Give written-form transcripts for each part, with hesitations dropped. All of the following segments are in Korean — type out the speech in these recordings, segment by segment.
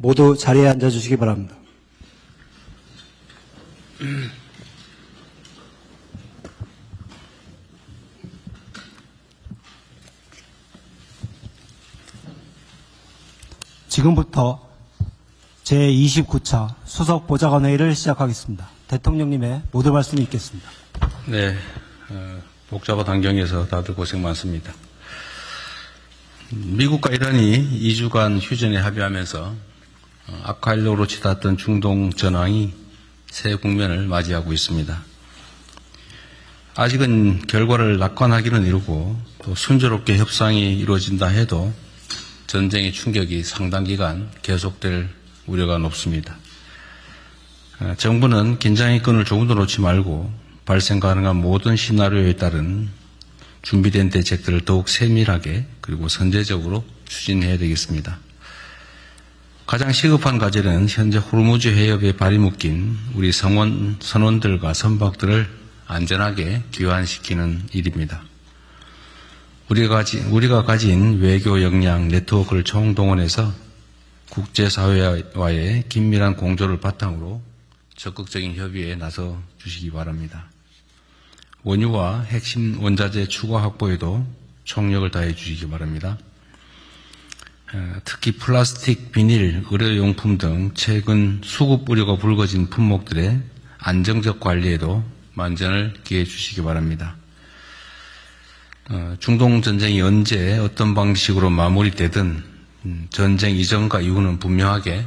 모두 자리에 앉아주시기 바랍니다. 지금부터 제29차 수석보좌관회의를 시작하겠습니다. 대통령님의 모두 말씀이 있겠습니다. 네, 복잡한 환경에서 다들 고생 많습니다. 미국과 이란이 2주간 휴전에 합의하면서 아카일로로 치닫던 중동 전황이 새 국면을 맞이하고 있습니다. 아직은 결과를 낙관하기는 이르고 또 순조롭게 협상이 이루어진다 해도 전쟁의 충격이 상당 기간 계속될 우려가 높습니다. 정부는 긴장의 끈을 조금도 놓지 말고 발생 가능한 모든 시나리오에 따른 준비된 대책들을 더욱 세밀하게 그리고 선제적으로 추진해야 되겠습니다. 가장 시급한 과제는 현재 호르무즈 해협에 발이 묶인 우리 선원들과 선박들을 안전하게 귀환시키는 일입니다. 우리가 가진 외교 역량 네트워크를 총동원해서 국제사회와의 긴밀한 공조를 바탕으로 적극적인 협의에 나서 주시기 바랍니다. 원유와 핵심 원자재 추가 확보에도 총력을 다해 주시기 바랍니다. 특히 플라스틱, 비닐, 의료용품 등 최근 수급 우려가 불거진 품목들의 안정적 관리에도 만전을 기해 주시기 바랍니다. 중동 전쟁이 언제 어떤 방식으로 마무리되든 전쟁 이전과 이후는 분명하게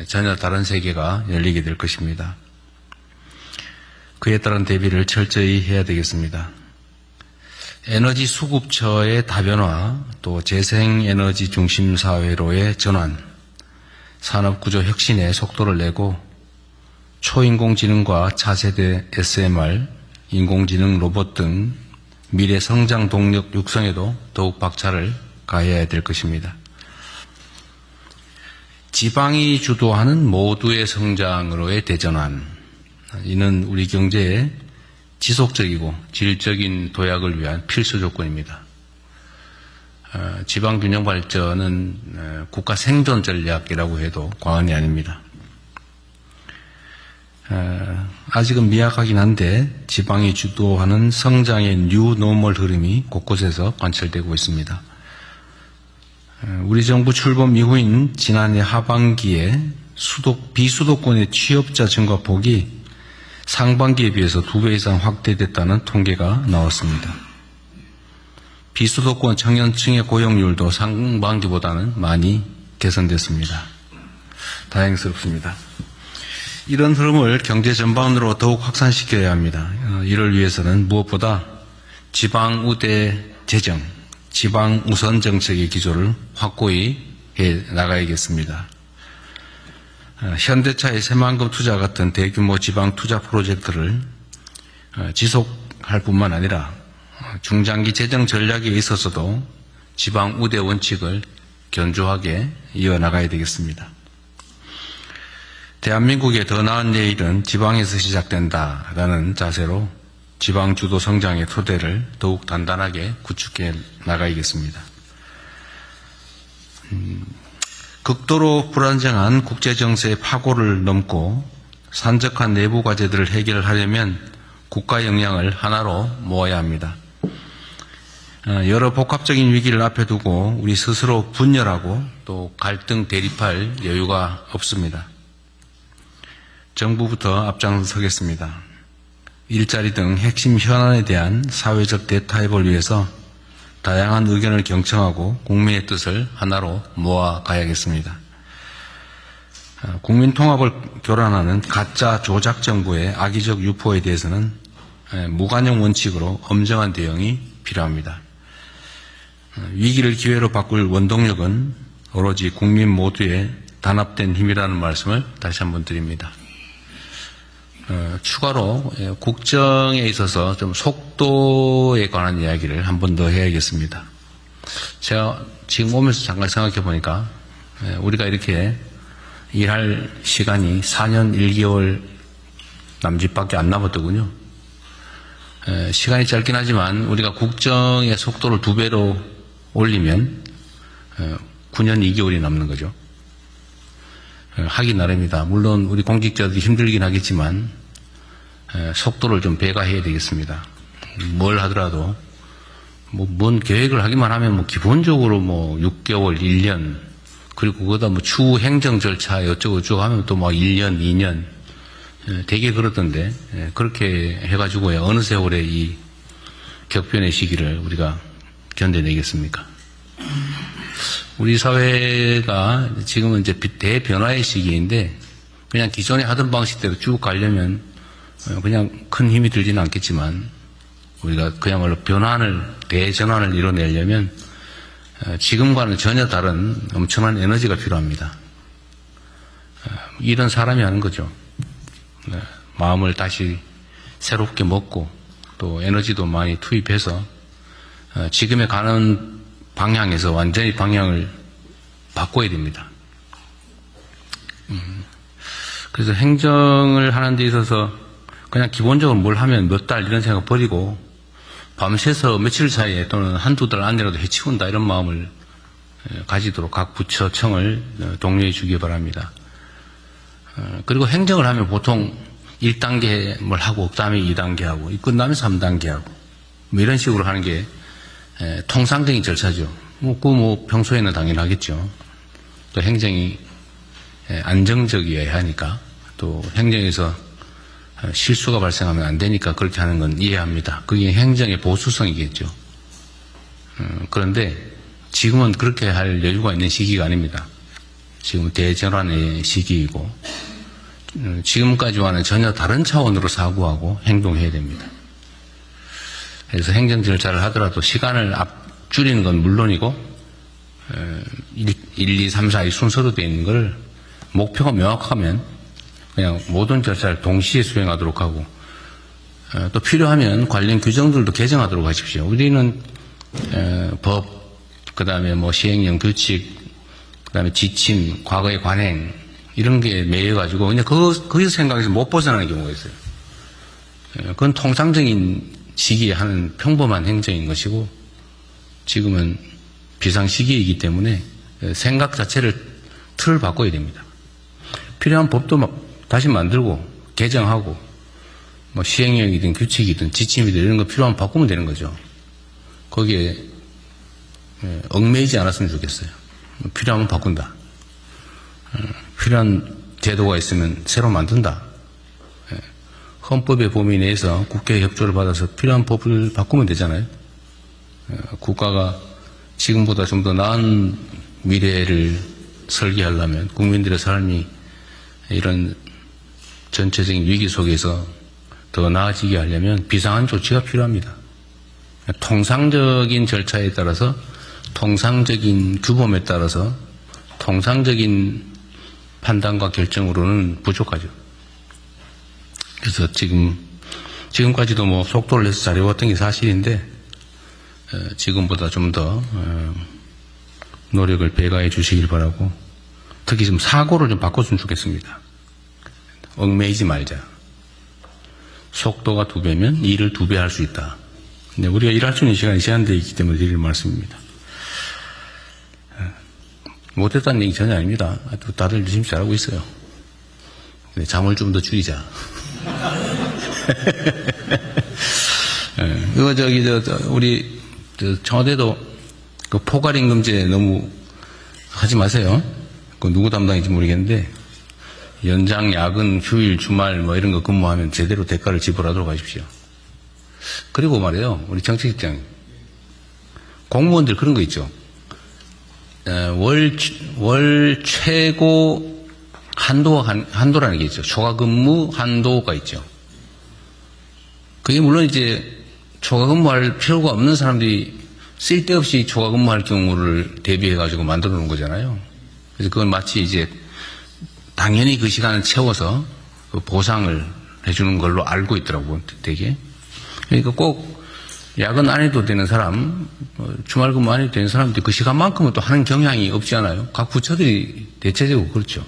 전혀 다른 세계가 열리게 될 것입니다. 그에 따른 대비를 철저히 해야 되겠습니다. 에너지 수급처의 다변화, 또 재생에너지 중심 사회로의 전환, 산업구조 혁신에 속도를 내고 초인공지능과 차세대 SMR, 인공지능 로봇 등 미래 성장 동력 육성에도 더욱 박차를 가해야 될 것입니다. 지방이 주도하는 모두의 성장으로의 대전환, 이는 우리 경제의 지속적이고 질적인 도약을 위한 필수 조건입니다. 지방균형 발전은 국가 생존 전략이라고 해도 과언이 아닙니다. 아직은 미약하긴 한데 지방이 주도하는 성장의 뉴노멀 흐름이 곳곳에서 관철되고 있습니다. 우리 정부 출범 이후인 지난해 하반기에 비수도권의 취업자 증가폭이 상반기에 비해서 2배 이상 확대됐다는 통계가 나왔습니다. 비수도권 청년층의 고용률도 상반기보다는 많이 개선됐습니다. 다행스럽습니다. 이런 흐름을 경제 전반으로 더욱 확산시켜야 합니다. 이를 위해서는 무엇보다 지방 우대 재정, 지방 우선 정책의 기조를 확고히 해 나가야겠습니다. 현대차의 새만금 투자 같은 대규모 지방 투자 프로젝트를 지속할 뿐만 아니라 중장기 재정 전략에 있어서도 지방 우대 원칙을 견조하게 이어나가야 되겠습니다. 대한민국의 더 나은 내일은 지방에서 시작된다라는 자세로 지방 주도 성장의 토대를 더욱 단단하게 구축해 나가야겠습니다. 극도로 불안정한 국제정세의 파고를 넘고 산적한 내부 과제들을 해결하려면 국가 역량을 하나로 모아야 합니다. 여러 복합적인 위기를 앞에 두고 우리 스스로 분열하고 또 갈등 대립할 여유가 없습니다. 정부부터 앞장서겠습니다. 일자리 등 핵심 현안에 대한 사회적 대타협을 위해서 다양한 의견을 경청하고 국민의 뜻을 하나로 모아가야겠습니다. 국민 통합을 교란하는 가짜 조작 정부의 악의적 유포에 대해서는 무관용 원칙으로 엄정한 대응이 필요합니다. 위기를 기회로 바꿀 원동력은 오로지 국민 모두의 단합된 힘이라는 말씀을 다시 한번 드립니다. 추가로 국정에 있어서 좀 속도에 관한 이야기를 한 번 더 해야겠습니다. 제가 지금 오면서 잠깐 생각해 보니까 우리가 이렇게 일할 시간이 4년 1개월 남짓밖에 안 남았더군요. 시간이 짧긴 하지만 우리가 국정의 속도를 2배로 올리면 9년 2개월이 남는 거죠. 하기 나름이다. 물론 우리 공직자들이 힘들긴 하겠지만 속도를 좀 배가해야 되겠습니다. 뭘 하더라도 뭔 계획을 하기만 하면 기본적으로 6개월, 1년 그리고 그거다 추후 행정 절차 어쩌고 저쩌고 하면 또 1년, 2년 되게 그렇던데 그렇게 해가지고야 어느 세월에 이 격변의 시기를 우리가 견뎌내겠습니까? 우리 사회가 지금은 이제 대변화의 시기인데 그냥 기존에 하던 방식대로 쭉 가려면 그냥 큰 힘이 들지는 않겠지만 우리가 그야말로 대전환을 이뤄내려면 지금과는 전혀 다른 엄청난 에너지가 필요합니다. 이런 사람이 하는 거죠. 마음을 다시 새롭게 먹고 또 에너지도 많이 투입해서 지금에 가는 방향에서 완전히 방향을 바꿔야 됩니다. 그래서 행정을 하는 데 있어서 그냥 기본적으로 뭘 하면 몇 달 이런 생각 버리고 밤새서 며칠 사이에 또는 한두 달 안에라도 해치운다 이런 마음을 가지도록 각 부처 청을 독려해 주기 바랍니다. 그리고 행정을 하면 보통 1단계 뭘 하고 그다음에 2단계 하고 끝나면 3단계 하고 이런 식으로 하는 게 통상적인 절차죠. 평소에는 당연하겠죠. 또 행정이 안정적이어야 하니까 또 행정에서 실수가 발생하면 안 되니까 그렇게 하는 건 이해합니다. 그게 행정의 보수성이겠죠. 그런데 지금은 그렇게 할 여유가 있는 시기가 아닙니다. 지금 대전환의 시기이고 지금까지와는 전혀 다른 차원으로 사고하고 행동해야 됩니다. 그래서 행정 절차를 하더라도 시간을 줄이는 건 물론이고 1, 2, 3, 4 이 순서로 되어 있는 걸 목표가 명확하면 그냥 모든 절차를 동시에 수행하도록 하고 또 필요하면 관련 규정들도 개정하도록 하십시오. 우리는 법, 그 다음에 시행령 규칙, 그 다음에 지침, 과거의 관행 이런 게 매여가지고 그냥 거기서 생각해서 못 벗어나는 경우가 있어요. 그건 통상적인 시기에 하는 평범한 행정인 것이고 지금은 비상시기이기 때문에 생각 자체를 틀을 바꿔야 됩니다. 필요한 법도 다시 만들고 개정하고 시행령이든 규칙이든 지침이든 이런 거 필요하면 바꾸면 되는 거죠. 거기에 얽매이지 않았으면 좋겠어요. 필요하면 바꾼다. 필요한 제도가 있으면 새로 만든다. 헌법의 범위 내에서 국회의 협조를 받아서 필요한 법을 바꾸면 되잖아요. 국가가 지금보다 좀 더 나은 미래를 설계하려면 국민들의 삶이 이런 전체적인 위기 속에서 더 나아지게 하려면 비상한 조치가 필요합니다. 통상적인 절차에 따라서 통상적인 규범에 따라서 통상적인 판단과 결정으로는 부족하죠. 그래서 지금까지도 속도를 내서 잘해왔던 게 사실인데 지금보다 좀 더 노력을 배가해 주시길 바라고 특히 좀 사고를 좀 바꿨으면 좋겠습니다. 얽매이지 말자. 속도가 2배면 일을 2배 할 수 있다. 근데 우리가 일할 수 있는 시간이 제한되어 있기 때문에 드릴 말씀입니다. 못했다는 얘기 전혀 아닙니다. 다들 열심히 잘하고 있어요. 근데 잠을 좀 더 줄이자. 우리 청와대도 그 포괄임금제 너무 하지 마세요. 그 누구 담당인지 모르겠는데 연장, 야근, 휴일, 주말 이런 거 근무하면 제대로 대가를 지불하도록 하십시오. 그리고 말이에요. 우리 정책직장 공무원들 그런 거 있죠. 월 최고 한도라는 게 있죠. 초과근무 한도가 있죠. 그게 물론 이제 초과근무할 필요가 없는 사람들이 쓸데없이 초과근무할 경우를 대비해가지고 만들어 놓은 거잖아요. 그래서 그건 마치 이제 당연히 그 시간을 채워서 그 보상을 해주는 걸로 알고 있더라고요, 되게. 그러니까 꼭 야근 안 해도 되는 사람, 주말 근무 안 해도 되는 사람들이 그 시간만큼은 또 하는 경향이 없지 않아요? 각 부처들이 대체적으로 그렇죠.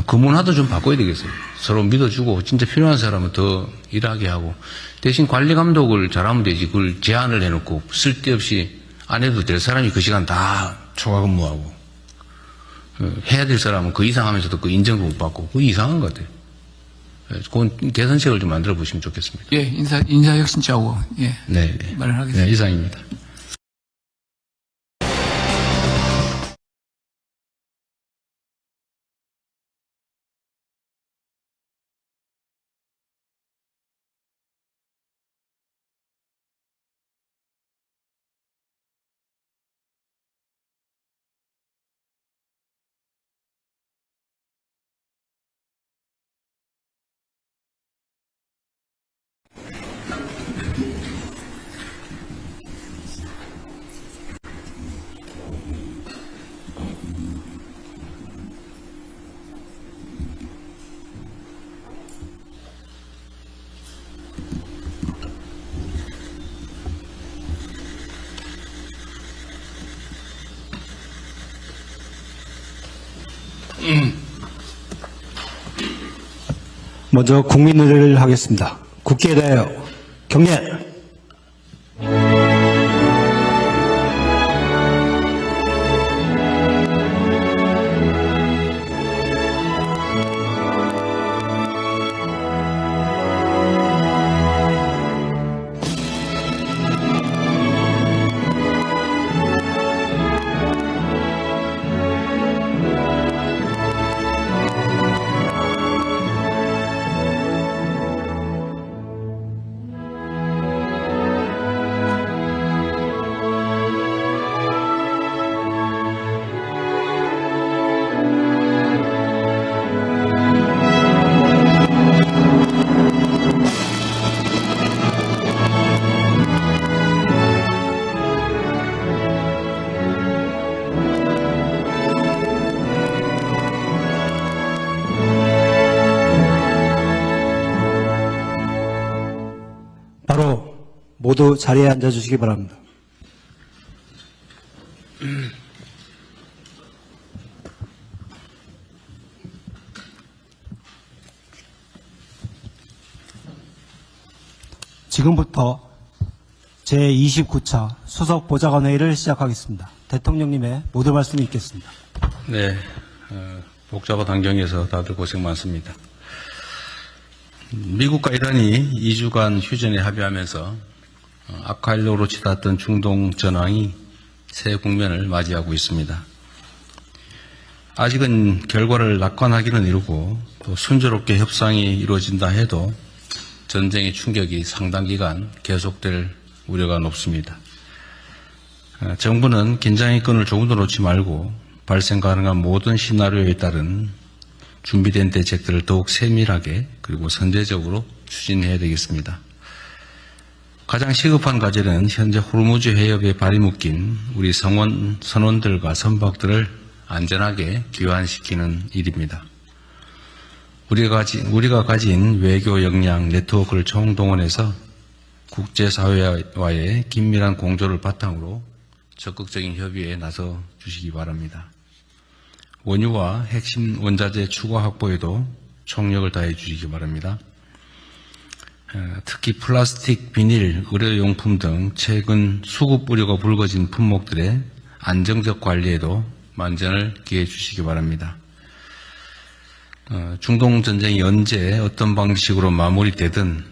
그 문화도 좀 바꿔야 되겠어요. 서로 믿어주고 진짜 필요한 사람은 더 일하게 하고 대신 관리 감독을 잘하면 되지 그걸 제한을 해놓고 쓸데없이 안 해도 될 사람이 그 시간 다 초과 근무하고 해야 될 사람은 그 이상 하면서도 그 인정도 못 받고, 그거 이상한 것 같아요. 그건 개선책을 좀 만들어 보시면 좋겠습니다. 예, 인사혁신처하고, 예. 네, 네. 말을 하겠습니다. 네, 이상입니다. 먼저 국민의례를 하겠습니다. 국기에 대하여 경례. 바로 모두 자리에 앉아주시기 바랍니다. 지금부터 제29차 수석 보좌관 회의를 시작하겠습니다. 대통령님의 모두 말씀이 있겠습니다. 네, 복잡한 환경에서 다들 고생 많습니다. 미국과 이란이 2주간 휴전에 합의하면서 아칼로로 치닫던 중동 전황이 새 국면을 맞이하고 있습니다. 아직은 결과를 낙관하기는 이르고 또 순조롭게 협상이 이루어진다 해도 전쟁의 충격이 상당 기간 계속될 우려가 높습니다. 정부는 긴장의 끈을 조금도 놓지 말고 발생 가능한 모든 시나리오에 따른 준비된 대책들을 더욱 세밀하게 그리고 선제적으로 추진해야 되겠습니다. 가장 시급한 과제는 현재 호르무즈 해협에 발이 묶인 우리 선원들과 선박들을 안전하게 귀환시키는 일입니다. 우리가 가진 외교 역량 네트워크를 총동원해서 국제사회와의 긴밀한 공조를 바탕으로 적극적인 협의에 나서 주시기 바랍니다. 원유와 핵심 원자재 추가 확보에도 총력을 다해 주시기 바랍니다. 특히 플라스틱, 비닐, 의료용품 등 최근 수급 우려가 불거진 품목들의 안정적 관리에도 만전을 기해 주시기 바랍니다. 중동 전쟁이 언제 어떤 방식으로 마무리되든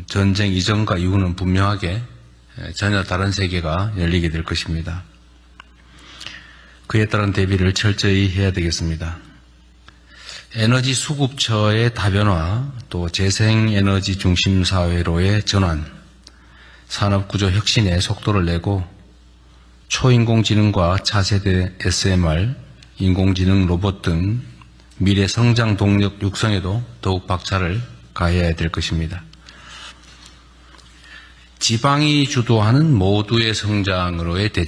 전쟁 이전과 이후는 분명하게 전혀 다른 세계가 열리게 될 것입니다. 그에 따른 대비를 철저히 해야 되겠습니다. 에너지 수급처의 다변화, 또 재생에너지 중심 사회로의 전환, 산업구조 혁신에 속도를 내고 초인공지능과 차세대 SMR, 인공지능 로봇 등 미래 성장 동력 육성에도 더욱 박차를 가해야 될 것입니다. 지방이 주도하는 모두의 성장으로의 대전